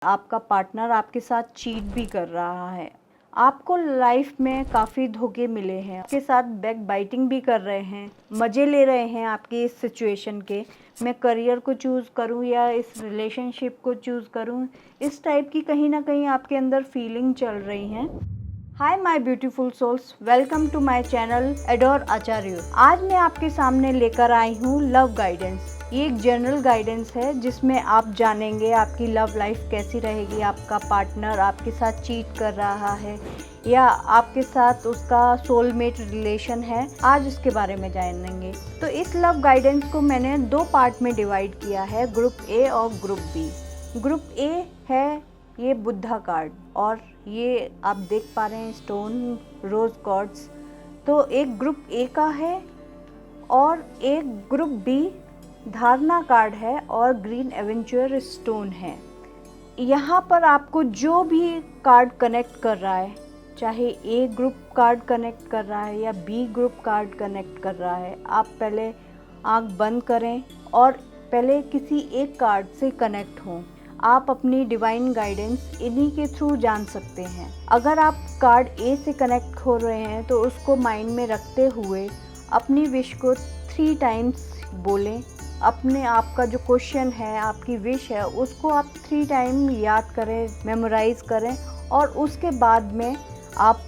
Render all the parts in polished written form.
आपका पार्टनर आपके साथ चीट भी कर रहा है, आपको लाइफ में काफ़ी धोखे मिले हैं, आपके साथ बैक बाइटिंग भी कर रहे हैं, मज़े ले रहे हैं आपके इस सिचुएशन के। मैं करियर को चूज़ करूं या इस रिलेशनशिप को चूज़ करूं, इस टाइप की कहीं ना कहीं आपके अंदर फीलिंग चल रही हैं। Hi my beautiful souls, welcome to my channel Adore Acharya. आज मैं आपके सामने लेकर आई हूँ लव गाइडेंस। ये एक जनरल गाइडेंस है जिसमें आप जानेंगे आपकी लव लाइफ कैसी रहेगी, आपका पार्टनर आपके साथ चीट कर रहा है या आपके साथ उसका सोलमेट रिलेशन है, आज उसके बारे में जानेंगे। तो इस लव गाइडेंस को मैंने दो पार्ट में डिवाइड किया है, ग्रुप ए और ग्रुप बी। ग्रुप ए है ये बुद्धा कार्ड और ये आप देख पा रहे हैं स्टोन रोज कॉर्ड्स। तो एक ग्रुप ए का है और एक ग्रुप बी धारणा कार्ड है और ग्रीन एवेंचर स्टोन है। यहाँ पर आपको जो भी कार्ड कनेक्ट कर रहा है, चाहे ए ग्रुप कार्ड कनेक्ट कर रहा है या बी ग्रुप कार्ड कनेक्ट कर रहा है, आप पहले आंख बंद करें और पहले किसी एक कार्ड से कनेक्ट हों। आप अपनी डिवाइन गाइडेंस इन्हीं के थ्रू जान सकते हैं। अगर आप कार्ड ए से कनेक्ट हो रहे हैं तो उसको माइंड में रखते हुए अपनी विश को 3 टाइम्स बोलें। अपने आप का जो क्वेश्चन है, आपकी विश है, उसको आप 3 टाइम याद करें, मेमोराइज करें और उसके बाद में आप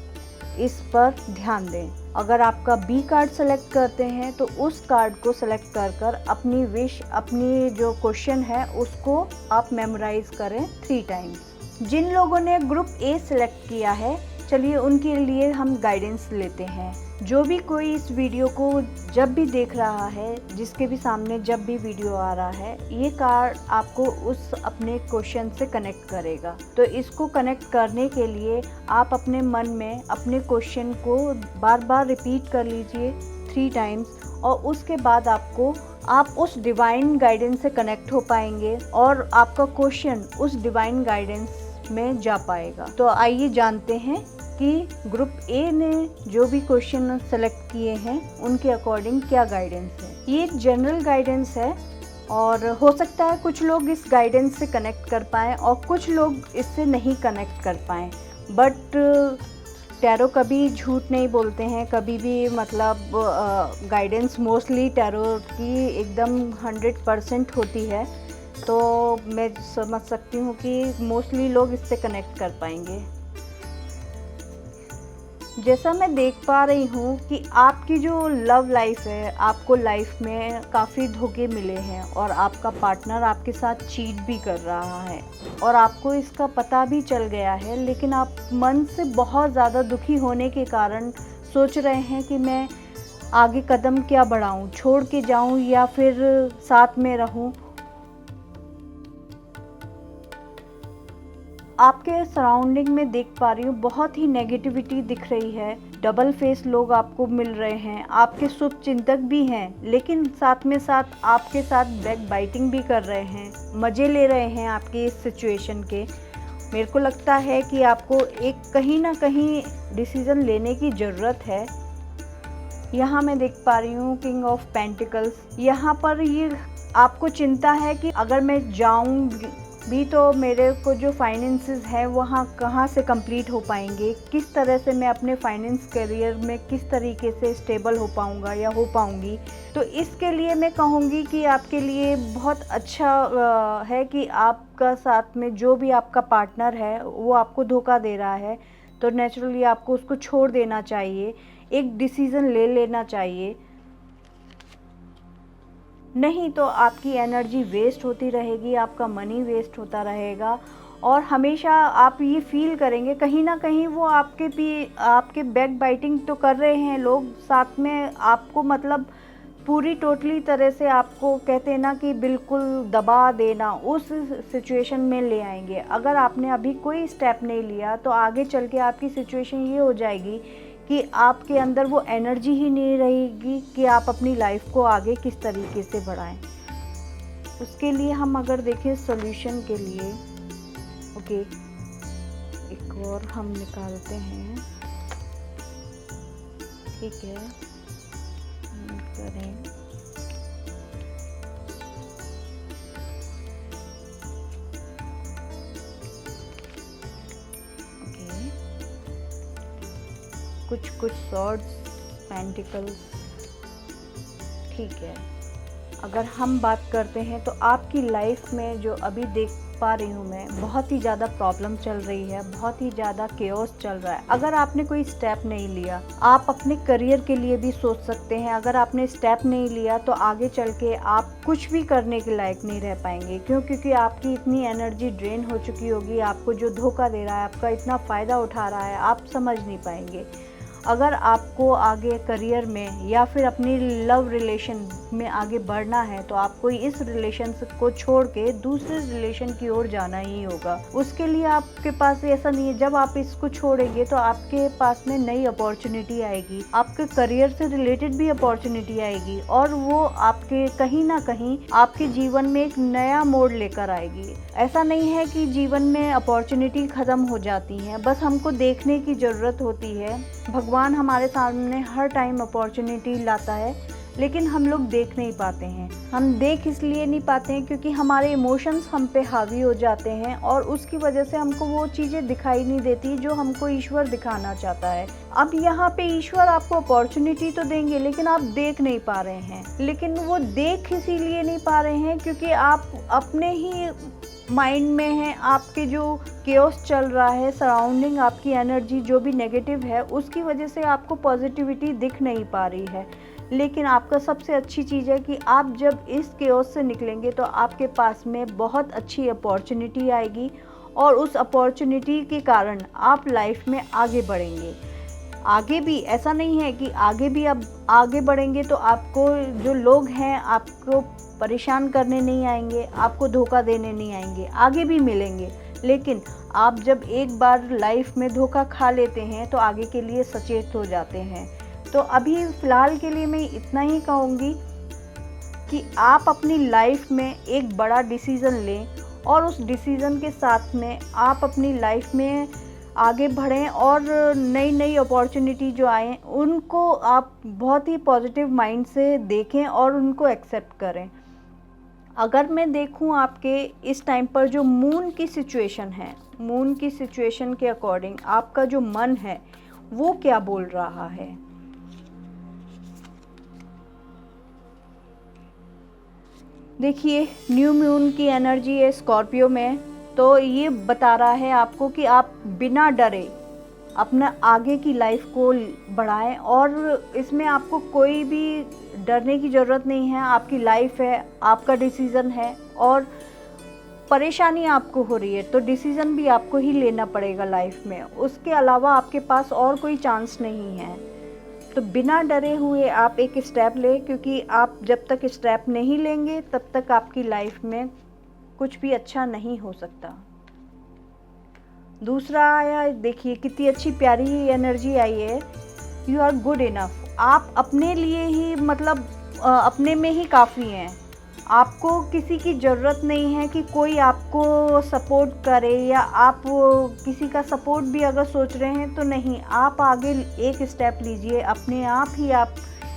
इस पर ध्यान दें। अगर आपका बी कार्ड सेलेक्ट करते हैं तो उस कार्ड को सेलेक्ट कर अपनी विश, अपनी जो क्वेश्चन है उसको आप मेमोराइज करें 3 टाइम्स। जिन लोगों ने ग्रुप ए सेलेक्ट किया है, चलिए उनके लिए हम गाइडेंस लेते हैं। जो भी कोई इस वीडियो को जब भी देख रहा है, जिसके भी सामने जब भी वीडियो आ रहा है, ये कार्ड आपको उस अपने क्वेश्चन से कनेक्ट करेगा। तो इसको कनेक्ट करने के लिए आप अपने मन में अपने क्वेश्चन को बार बार रिपीट कर लीजिए 3 टाइम्स और उसके बाद आप उस डिवाइन गाइडेंस से कनेक्ट हो पाएंगे और आपका क्वेश्चन उस डिवाइन गाइडेंस में जा पाएगा। तो आइए जानते हैं कि ग्रुप ए ने जो भी क्वेश्चन सेलेक्ट किए हैं उनके अकॉर्डिंग क्या गाइडेंस है। ये एक जनरल गाइडेंस है और हो सकता है कुछ लोग इस गाइडेंस से कनेक्ट कर पाएँ और कुछ लोग इससे नहीं कनेक्ट कर पाएँ। बट टैरो कभी झूठ नहीं बोलते हैं, कभी भी मतलब गाइडेंस मोस्टली टैरो की एकदम 100% होती है। तो मैं समझ सकती हूँ कि मोस्टली लोग इससे कनेक्ट कर पाएंगे। जैसा मैं देख पा रही हूँ कि आपकी जो लव लाइफ है, आपको लाइफ में काफ़ी धोखे मिले हैं और आपका पार्टनर आपके साथ चीट भी कर रहा है और आपको इसका पता भी चल गया है, लेकिन आप मन से बहुत ज़्यादा दुखी होने के कारण सोच रहे हैं कि मैं आगे कदम क्या बढ़ाऊँ, छोड़ के जाऊँ या फिर साथ में रहूँ। आपके सराउंडिंग में देख पा रही हूँ बहुत ही नेगेटिविटी दिख रही है। डबल फेस लोग आपको मिल रहे हैं, आपके शुभ चिंतक भी हैं, लेकिन साथ में साथ आपके साथ बैक बाइटिंग भी कर रहे हैं, मज़े ले रहे हैं आपके इस सिचुएशन के। मेरे को लगता है कि आपको एक कहीं ना कहीं डिसीज़न लेने की ज़रूरत है। यहाँ मैं देख पा रही हूँ किंग ऑफ पेंटिकल्स। यहाँ पर ये आपको चिंता है कि अगर मैं जाऊँ भी तो मेरे को जो फाइनेंसेस है वहाँ कहाँ से कंप्लीट हो पाएंगे, किस तरह से मैं अपने फाइनेंस करियर में किस तरीके से स्टेबल हो पाऊँगा या हो पाऊँगी। तो इसके लिए मैं कहूँगी कि आपके लिए बहुत अच्छा है कि आपका साथ में जो भी आपका पार्टनर है वो आपको धोखा दे रहा है, तो नेचुरली आपको उसको छोड़ देना चाहिए, एक डिसीज़न ले लेना चाहिए। नहीं तो आपकी एनर्जी वेस्ट होती रहेगी, आपका मनी वेस्ट होता रहेगा और हमेशा आप ये फील करेंगे कहीं ना कहीं वो आपके बैक बाइटिंग तो कर रहे हैं लोग, साथ में आपको मतलब पूरी टोटली तरह से आपको कहते हैं ना कि बिल्कुल दबा देना, उस सिचुएशन में ले आएंगे। अगर आपने अभी कोई स्टेप नहीं लिया तो आगे चल के आपकी सिचुएशन ये हो जाएगी कि आपके अंदर वो एनर्जी ही नहीं रहेगी कि आप अपनी लाइफ को आगे किस तरीके से बढ़ाएं। उसके लिए हम अगर देखें सॉल्यूशन के लिए, ओके, एक और हम निकालते हैं, ठीक है, करें। कुछ कुछ सॉर्ड्स, पेंटिकल्स, ठीक है। अगर हम बात करते हैं तो आपकी लाइफ में जो अभी देख पा रही हूँ मैं, बहुत ही ज़्यादा प्रॉब्लम चल रही है, बहुत ही ज़्यादा केओस चल रहा है। अगर आपने कोई स्टेप नहीं लिया, आप अपने करियर के लिए भी सोच सकते हैं। अगर आपने स्टेप नहीं लिया तो आगे चल के आप कुछ भी करने के लायक नहीं रह पाएंगे। क्यों? क्योंकि आपकी इतनी एनर्जी ड्रेन हो चुकी होगी, आपको जो धोखा दे रहा है, आपका इतना फ़ायदा उठा रहा है, आप समझ नहीं पाएंगे। अगर आपको आगे करियर में या फिर अपनी लव रिलेशन में आगे बढ़ना है तो आपको इस रिलेशन को छोड़ के दूसरे रिलेशन की ओर जाना ही होगा। उसके लिए आपके पास ऐसा नहीं है, जब आप इसको छोड़ेंगे तो आपके पास में नई अपॉर्चुनिटी आएगी, आपके करियर से रिलेटेड भी अपॉर्चुनिटी आएगी और वो आपके कहीं ना कहीं आपके जीवन में एक नया मोड़ लेकर आएगी। ऐसा नहीं है कि जीवन में अपॉर्चुनिटी ख़त्म हो जाती हैं, बस हमको देखने की ज़रूरत होती है। भगवान हमारे सामने हर टाइम अपॉर्चुनिटी लाता है, लेकिन हम लोग देख नहीं पाते हैं। हम देख इसलिए नहीं पाते हैं क्योंकि हमारे इमोशंस हम पे हावी हो जाते हैं और उसकी वजह से हमको वो चीज़ें दिखाई नहीं देती जो हमको ईश्वर दिखाना चाहता है। अब यहाँ पे ईश्वर आपको अपॉर्चुनिटी तो देंगे, लेकिन आप देख नहीं पा रहे हैं। लेकिन वो देख इसीलिए नहीं पा रहे हैं क्योंकि आप अपने ही माइंड में है, आपके जो केओस चल रहा है सराउंडिंग, आपकी एनर्जी जो भी नेगेटिव है, उसकी वजह से आपको पॉजिटिविटी दिख नहीं पा रही है। लेकिन आपका सबसे अच्छी चीज़ है कि आप जब इस केओस से निकलेंगे तो आपके पास में बहुत अच्छी अपॉर्चुनिटी आएगी और उस अपॉर्चुनिटी के कारण आप लाइफ में आगे बढ़ेंगे। आगे भी ऐसा नहीं है कि आगे भी अब आगे बढ़ेंगे तो आपको जो लोग हैं आपको परेशान करने नहीं आएंगे, आपको धोखा देने नहीं आएंगे, आगे भी मिलेंगे। लेकिन आप जब एक बार लाइफ में धोखा खा लेते हैं तो आगे के लिए सचेत हो जाते हैं। तो अभी फ़िलहाल के लिए मैं इतना ही कहूँगी कि आप अपनी लाइफ में एक बड़ा डिसीज़न लें और उस डिसीज़न के साथ में आप अपनी लाइफ में आगे बढ़ें और नई नई अपॉर्चुनिटी जो आए उनको आप बहुत ही पॉजिटिव माइंड से देखें और उनको एक्सेप्ट करें। अगर मैं देखूं आपके इस टाइम पर जो मून की सिचुएशन है, मून की सिचुएशन के अकॉर्डिंग आपका जो मन है वो क्या बोल रहा है। देखिए, न्यू मून की एनर्जी है स्कॉर्पियो में, तो ये बता रहा है आपको कि आप बिना डरे अपना आगे की लाइफ को बढ़ाएं और इसमें आपको कोई भी डरने की ज़रूरत नहीं है। आपकी लाइफ है, आपका डिसीज़न है और परेशानी आपको हो रही है तो डिसीज़न भी आपको ही लेना पड़ेगा लाइफ में। उसके अलावा आपके पास और कोई चांस नहीं है। तो बिना डरे हुए आप एक स्टेप लें, क्योंकि आप जब तक स्टेप नहीं लेंगे तब तक आपकी लाइफ में कुछ भी अच्छा नहीं हो सकता। दूसरा आया, देखिए कितनी अच्छी प्यारी एनर्जी आई है, यू आर गुड इनफ। आप अपने लिए ही मतलब अपने में ही काफ़ी हैं। आपको किसी की ज़रूरत नहीं है कि कोई आपको सपोर्ट करे, या आप किसी का सपोर्ट भी अगर सोच रहे हैं तो नहीं, आप आगे एक स्टेप लीजिए, अपने आप ही आप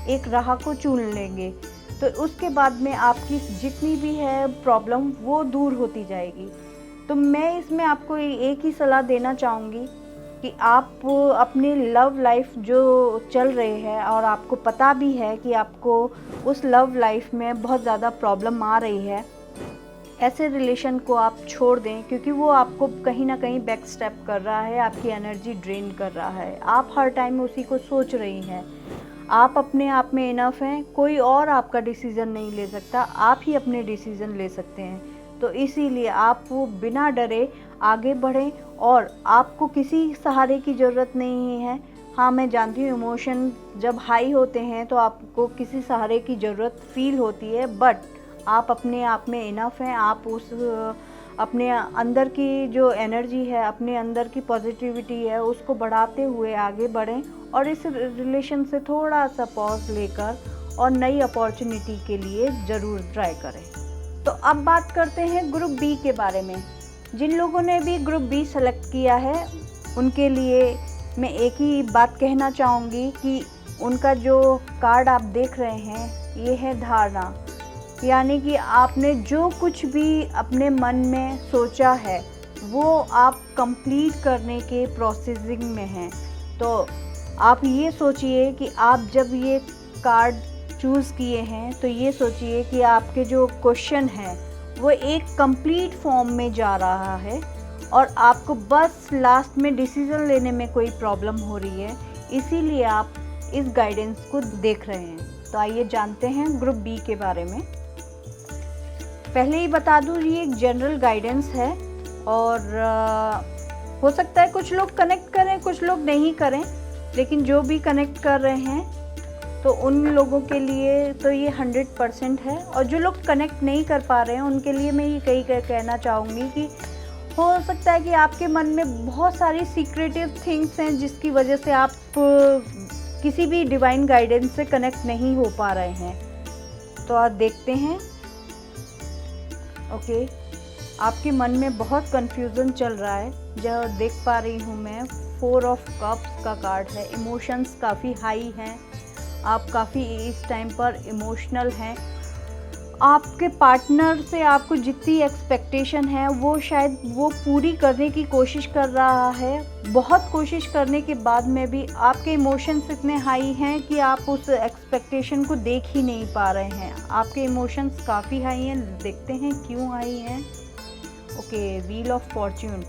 एक राह को चुन लेंगे तो उसके बाद में आपकी जितनी भी है प्रॉब्लम वो दूर होती जाएगी। तो मैं इसमें आपको एक ही सलाह देना चाहूँगी कि आप अपनी लव लाइफ जो चल रही है और आपको पता भी है कि आपको उस लव लाइफ में बहुत ज़्यादा प्रॉब्लम आ रही है, ऐसे रिलेशन को आप छोड़ दें, क्योंकि वो आपको कहीं ना कहीं बैक स्टेप कर रहा है, आपकी एनर्जी ड्रेन कर रहा है। आप हर टाइम उसी को सोच रही हैं। आप अपने आप में इनफ हैं, कोई और आपका डिसीज़न नहीं ले सकता, आप ही अपने डिसीज़न ले सकते हैं। तो इसीलिए आप वो बिना डरे आगे बढ़ें और आपको किसी सहारे की ज़रूरत नहीं है। हाँ, मैं जानती हूँ इमोशन जब हाई होते हैं तो आपको किसी सहारे की ज़रूरत फील होती है, बट आप अपने आप में इनफ हैं। आप उस अपने अंदर की जो एनर्जी है, अपने अंदर की पॉजिटिविटी है, उसको बढ़ाते हुए आगे बढ़ें और इस रिलेशन से थोड़ा सा पॉज लेकर और नई अपॉर्चुनिटी के लिए ज़रूर ट्राई करें। तो अब बात करते हैं ग्रुप बी के बारे में। जिन लोगों ने भी ग्रुप बी सेलेक्ट किया है उनके लिए मैं एक ही बात कहना चाहूँगी कि उनका जो कार्ड आप देख रहे हैं ये है धारणा, यानी कि आपने जो कुछ भी अपने मन में सोचा है वो आप कंप्लीट करने के प्रोसेसिंग में हैं। तो आप ये सोचिए कि आप जब ये कार्ड चूज़ किए हैं तो ये सोचिए कि आपके जो क्वेश्चन है वो एक कंप्लीट फॉर्म में जा रहा है और आपको बस लास्ट में डिसीज़न लेने में कोई प्रॉब्लम हो रही है, इसीलिए आप इस गाइडेंस को देख रहे हैं। तो आइए जानते हैं ग्रुप बी के बारे में। पहले ही बता दूं, ये एक जनरल गाइडेंस है और हो सकता है कुछ लोग कनेक्ट करें, कुछ लोग नहीं करें, लेकिन जो भी कनेक्ट कर रहे हैं तो उन लोगों के लिए तो ये 100% है, और जो लोग कनेक्ट नहीं कर पा रहे हैं उनके लिए मैं ये कहना चाहूँगी कि हो सकता है कि आपके मन में बहुत सारी सीक्रेटिव थिंग्स हैं जिसकी वजह से आप किसी भी डिवाइन गाइडेंस से कनेक्ट नहीं हो पा रहे हैं। तो आप देखते हैं। ओके, आपके मन में बहुत कंफ्यूजन चल रहा है। जो देख पा रही हूँ मैं, 4 ऑफ कप्स का कार्ड है। इमोशंस काफ़ी हाई हैं, आप काफ़ी इस टाइम पर इमोशनल हैं। आपके पार्टनर से आपको जितनी एक्सपेक्टेशन है वो शायद वो पूरी करने की कोशिश कर रहा है। बहुत कोशिश करने के बाद में भी आपके इमोशंस इतने हाई हैं कि आप उस एक्सपेक्टेशन को देख ही नहीं पा रहे हैं। आपके इमोशंस काफ़ी हाई हैं, देखते हैं क्यों हाई हैं। ओके, व्हील ऑफ फॉर्च्यून,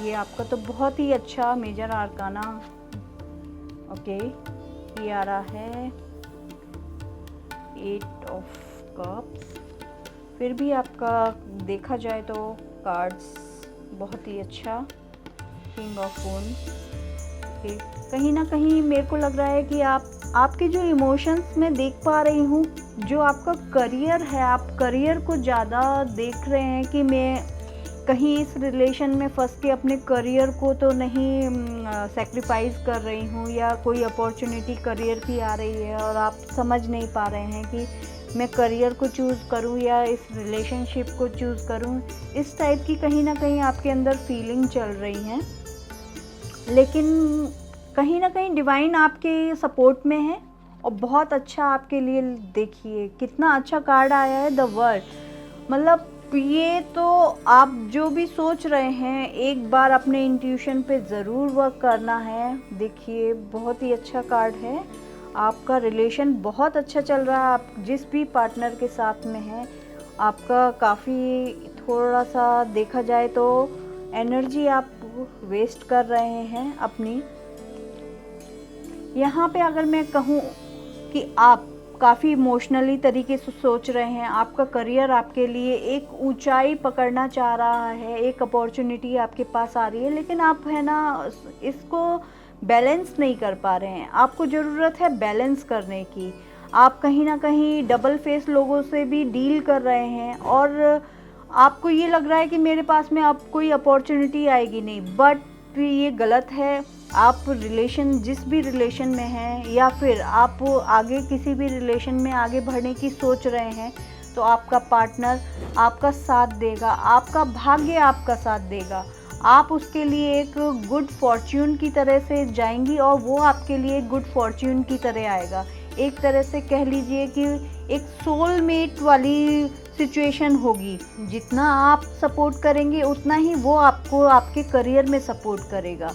ये आपका तो बहुत ही अच्छा मेजर आर्काना। ओके, ये आ रहा है 8 ऑफ कप्स। फिर भी आपका देखा जाए तो कार्ड्स बहुत ही अच्छा। किंग ऑफ वंड्स, कहीं ना कहीं मेरे को लग रहा है कि आपके जो इमोशंस मैं देख पा रही हूँ, जो आपका करियर है, आप करियर को ज़्यादा देख रहे हैं कि मैं कहीं इस रिलेशन में फंस के अपने करियर को तो नहीं सेक्रीफाइस कर रही हूँ, या कोई अपॉर्चुनिटी करियर की आ रही है और आप समझ नहीं पा रहे हैं कि मैं करियर को चूज़ करूं या इस रिलेशनशिप को चूज़ करूं। इस टाइप की कहीं ना कहीं आपके अंदर फीलिंग चल रही हैं, लेकिन कहीं ना कहीं डिवाइन आपके सपोर्ट में है और बहुत अच्छा आपके लिए। देखिए कितना अच्छा कार्ड आया है, द वर्ल्ड। मतलब ये तो आप जो भी सोच रहे हैं एक बार अपने इंट्यूशन पे ज़रूर वर्क करना है। देखिए बहुत ही अच्छा कार्ड है। आपका रिलेशन बहुत अच्छा चल रहा है, आप जिस भी पार्टनर के साथ में हैं आपका काफ़ी, थोड़ा सा देखा जाए तो एनर्जी आप वेस्ट कर रहे हैं अपनी। यहाँ पे अगर मैं कहूँ कि आप काफ़ी इमोशनली तरीके से सोच रहे हैं, आपका करियर आपके लिए एक ऊंचाई पकड़ना चाह रहा है, एक अपॉर्चुनिटी आपके पास आ रही है, लेकिन आप है ना इसको बैलेंस नहीं कर पा रहे हैं। आपको ज़रूरत है बैलेंस करने की। आप कहीं ना कहीं डबल फेस लोगों से भी डील कर रहे हैं और आपको ये लग रहा है कि मेरे पास में अब कोई अपॉर्चुनिटी आएगी नहीं, बट ये गलत है। आप जिस भी रिलेशन में हैं या फिर आप आगे किसी भी रिलेशन में आगे बढ़ने की सोच रहे हैं तो आपका पार्टनर आपका साथ देगा, आपका भाग्य आपका साथ देगा। आप उसके लिए एक गुड फॉर्च्यून की तरह से जाएंगी और वो आपके लिए गुड फॉर्च्यून की तरह आएगा। एक तरह से कह लीजिए कि एक सोलमेट वाली सिचुएशन होगी। जितना आप सपोर्ट करेंगे उतना ही वो आपको आपके करियर में सपोर्ट करेगा।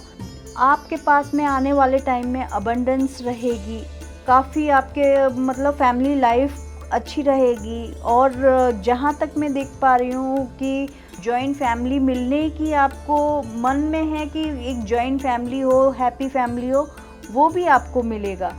आपके पास में आने वाले टाइम में अबंडेंस रहेगी, काफ़ी आपके मतलब फैमिली लाइफ अच्छी रहेगी। और जहाँ तक मैं देख पा रही हूँ कि जॉइंट फैमिली मिलने की आपको मन में है कि एक जॉइंट फैमिली हो, हैप्पी फैमिली हो, वो भी आपको मिलेगा।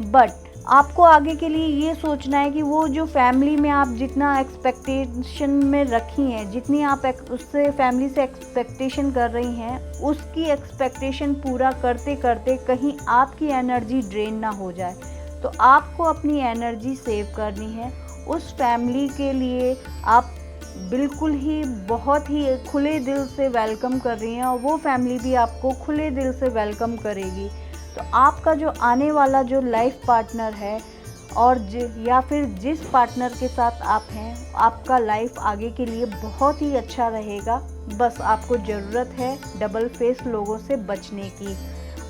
बट आपको आगे के लिए ये सोचना है कि वो जो फैमिली में आप जितना एक्सपेक्टेशन में रखी हैं, जितनी आप उससे फैमिली से एक्सपेक्टेशन कर रही हैं, उसकी एक्सपेक्टेशन पूरा करते करते कहीं आपकी एनर्जी ड्रेन ना हो जाए। तो आपको अपनी एनर्जी सेव करनी है। उस फैमिली के लिए आप बिल्कुल ही बहुत ही खुले दिल से वेलकम कर रही हैं और वो फैमिली भी आपको खुले दिल से वेलकम करेगी। तो आपका जो आने वाला जो लाइफ पार्टनर है और या फिर जिस पार्टनर के साथ आप हैं, आपका लाइफ आगे के लिए बहुत ही अच्छा रहेगा। बस आपको ज़रूरत है डबल फेस लोगों से बचने की।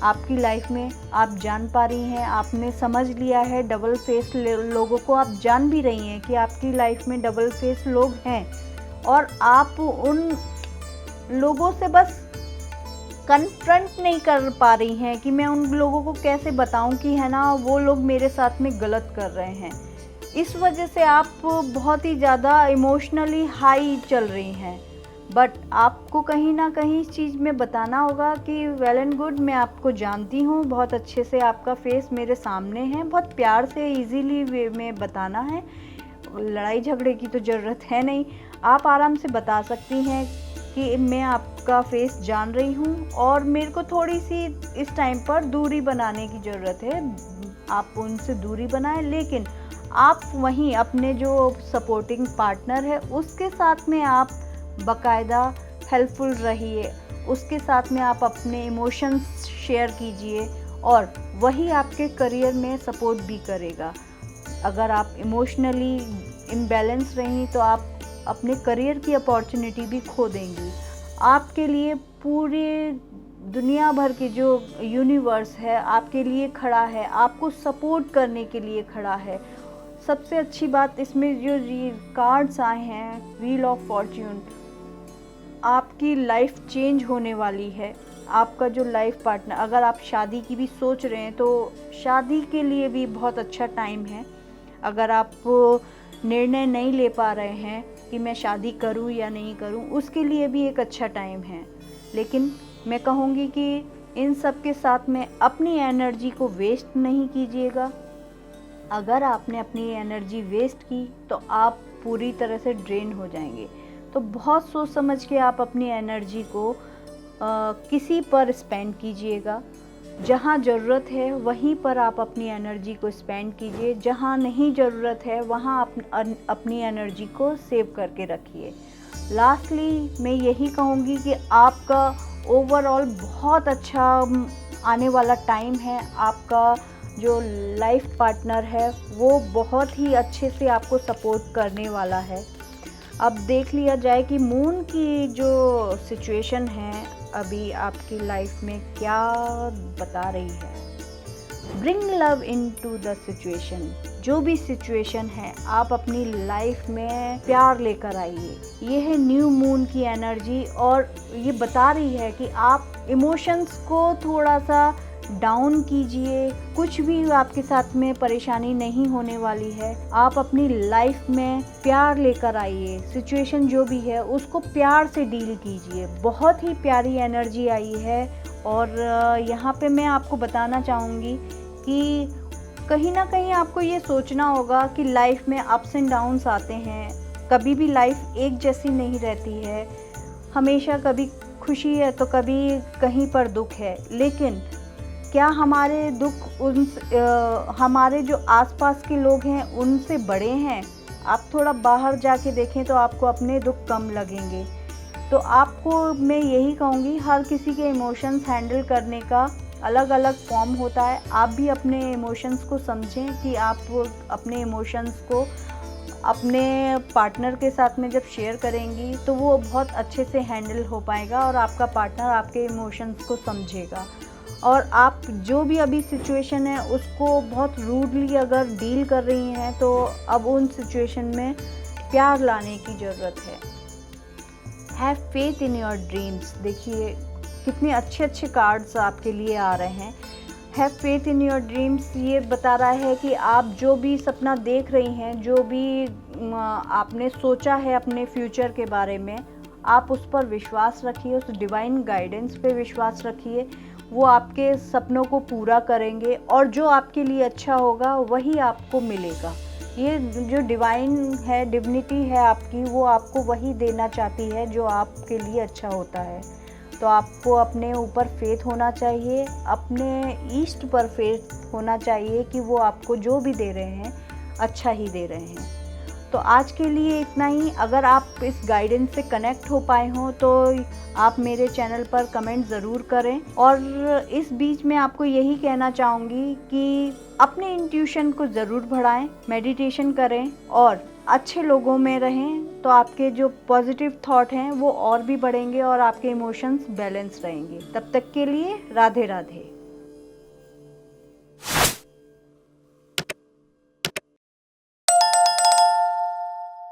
आपकी लाइफ में आप जान पा रही हैं, आपने समझ लिया है डबल फेस लोगों को, आप जान भी रही हैं कि आपकी लाइफ में डबल फेस लोग हैं और आप उन लोगों से बस कन्फ्रंट नहीं कर पा रही हैं कि मैं उन लोगों को कैसे बताऊं कि है ना वो लोग मेरे साथ में गलत कर रहे हैं। इस वजह से आप बहुत ही ज़्यादा इमोशनली हाई चल रही हैं। बट आपको कहीं ना कहीं इस चीज़ में बताना होगा कि वेल एंड गुड, मैं आपको जानती हूँ बहुत अच्छे से, आपका फेस मेरे सामने है, बहुत प्यार से इजीली वे में बताना है, लड़ाई झगड़े की तो ज़रूरत है नहीं। आप आराम से बता सकती हैं कि मैं आपका फेस जान रही हूँ और मेरे को थोड़ी सी इस टाइम पर दूरी बनाने की ज़रूरत है। आप उनसे दूरी बनाएं, लेकिन आप वहीं अपने जो सपोर्टिंग पार्टनर है उसके साथ में आप बाकायदा हेल्पफुल रहिए, उसके साथ में आप अपने इमोशंस शेयर कीजिए और वही आपके करियर में सपोर्ट भी करेगा। अगर आप इमोशनली इम्बैलेंस रहीं तो आप अपने करियर की अपॉर्चुनिटी भी खो देंगी। आपके लिए पूरे दुनिया भर के जो यूनिवर्स है आपके लिए खड़ा है, आपको सपोर्ट करने के लिए खड़ा है। सबसे अच्छी बात इसमें जो ये कार्ड्स आए हैं, व्हील ऑफ फॉर्च्यून, आपकी लाइफ चेंज होने वाली है। आपका जो लाइफ पार्टनर, अगर आप शादी की भी सोच रहे हैं तो शादी के लिए भी बहुत अच्छा टाइम है। अगर आप निर्णय नहीं ले पा रहे हैं कि मैं शादी करूं या नहीं करूं, उसके लिए भी एक अच्छा टाइम है। लेकिन मैं कहूँगी कि इन सब के साथ में अपनी एनर्जी को वेस्ट नहीं कीजिएगा। अगर आपने अपनी एनर्जी वेस्ट की तो आप पूरी तरह से ड्रेन हो जाएंगे। तो बहुत सोच समझ के आप अपनी एनर्जी को किसी पर स्पेंड कीजिएगा। जहाँ ज़रूरत है वहीं पर आप अपनी एनर्जी को स्पेंड कीजिए, जहाँ नहीं ज़रूरत है वहाँ अपनी एनर्जी को सेव करके रखिए। लास्टली मैं यही कहूँगी कि आपका ओवरऑल बहुत अच्छा आने वाला टाइम है। आपका जो लाइफ पार्टनर है वो बहुत ही अच्छे से आपको सपोर्ट करने वाला है। अब देख लिया जाए कि मून की जो सिचुएशन है अभी आपकी लाइफ में क्या बता रही है। Bring love into the situation. जो भी सिचुएशन है आप अपनी लाइफ में प्यार लेकर आइए। ये है न्यू मून की एनर्जी और ये बता रही है कि आप इमोशंस को थोड़ा सा डाउन कीजिए। कुछ भी आपके साथ में परेशानी नहीं होने वाली है। आप अपनी लाइफ में प्यार लेकर आइए। सिचुएशन जो भी है उसको प्यार से डील कीजिए। बहुत ही प्यारी एनर्जी आई है और यहाँ पे मैं आपको बताना चाहूँगी कि कहीं ना कहीं आपको ये सोचना होगा कि लाइफ में अप्स एंड डाउन्स आते हैं। कभी भी लाइफ एक जैसी नहीं रहती है। हमेशा कभी खुशी है तो कभी कहीं पर दुख है। लेकिन क्या हमारे दुख हमारे जो आसपास के लोग हैं उनसे बड़े हैं? आप थोड़ा बाहर जाके देखें तो आपको अपने दुख कम लगेंगे। तो आपको मैं यही कहूँगी, हर किसी के इमोशंस हैंडल करने का अलग अलग फॉर्म होता है। आप भी अपने इमोशंस को समझें कि आप अपने इमोशंस को अपने पार्टनर के साथ में जब शेयर करेंगी तो वो बहुत अच्छे से हैंडल हो पाएगा और आपका पार्टनर आपके इमोशंस को समझेगा। और आप जो भी अभी सिचुएशन है उसको बहुत रूडली अगर डील कर रही हैं तो अब उन सिचुएशन में प्यार लाने की ज़रूरत है। Have faith in your dreams. देखिए कितने अच्छे अच्छे कार्ड्स आपके लिए आ रहे हैं। Have faith in your dreams ये बता रहा है कि आप जो भी सपना देख रही हैं, जो भी आपने सोचा है अपने फ्यूचर के बारे में, आप उस पर विश्वास रखिए, उस डिवाइन गाइडेंस पे विश्वास रखिए। वो आपके सपनों को पूरा करेंगे और जो आपके लिए अच्छा होगा वही आपको मिलेगा। ये जो डिवाइन है, डिविनिटी है आपकी, वो आपको वही देना चाहती है जो आपके लिए अच्छा होता है। तो आपको अपने ऊपर फेथ होना चाहिए, अपने ईस्ट पर फेथ होना चाहिए कि वो आपको जो भी दे रहे हैं अच्छा ही दे रहे हैं। तो आज के लिए इतना ही। अगर आप इस गाइडेंस से कनेक्ट हो पाए हों तो आप मेरे चैनल पर कमेंट ज़रूर करें। और इस बीच में आपको यही कहना चाहूँगी कि अपने इंट्यूशन को ज़रूर बढ़ाएं, मेडिटेशन करें और अच्छे लोगों में रहें तो आपके जो पॉजिटिव थॉट हैं वो और भी बढ़ेंगे और आपके इमोशंस बैलेंस रहेंगे। तब तक के लिए राधे राधे।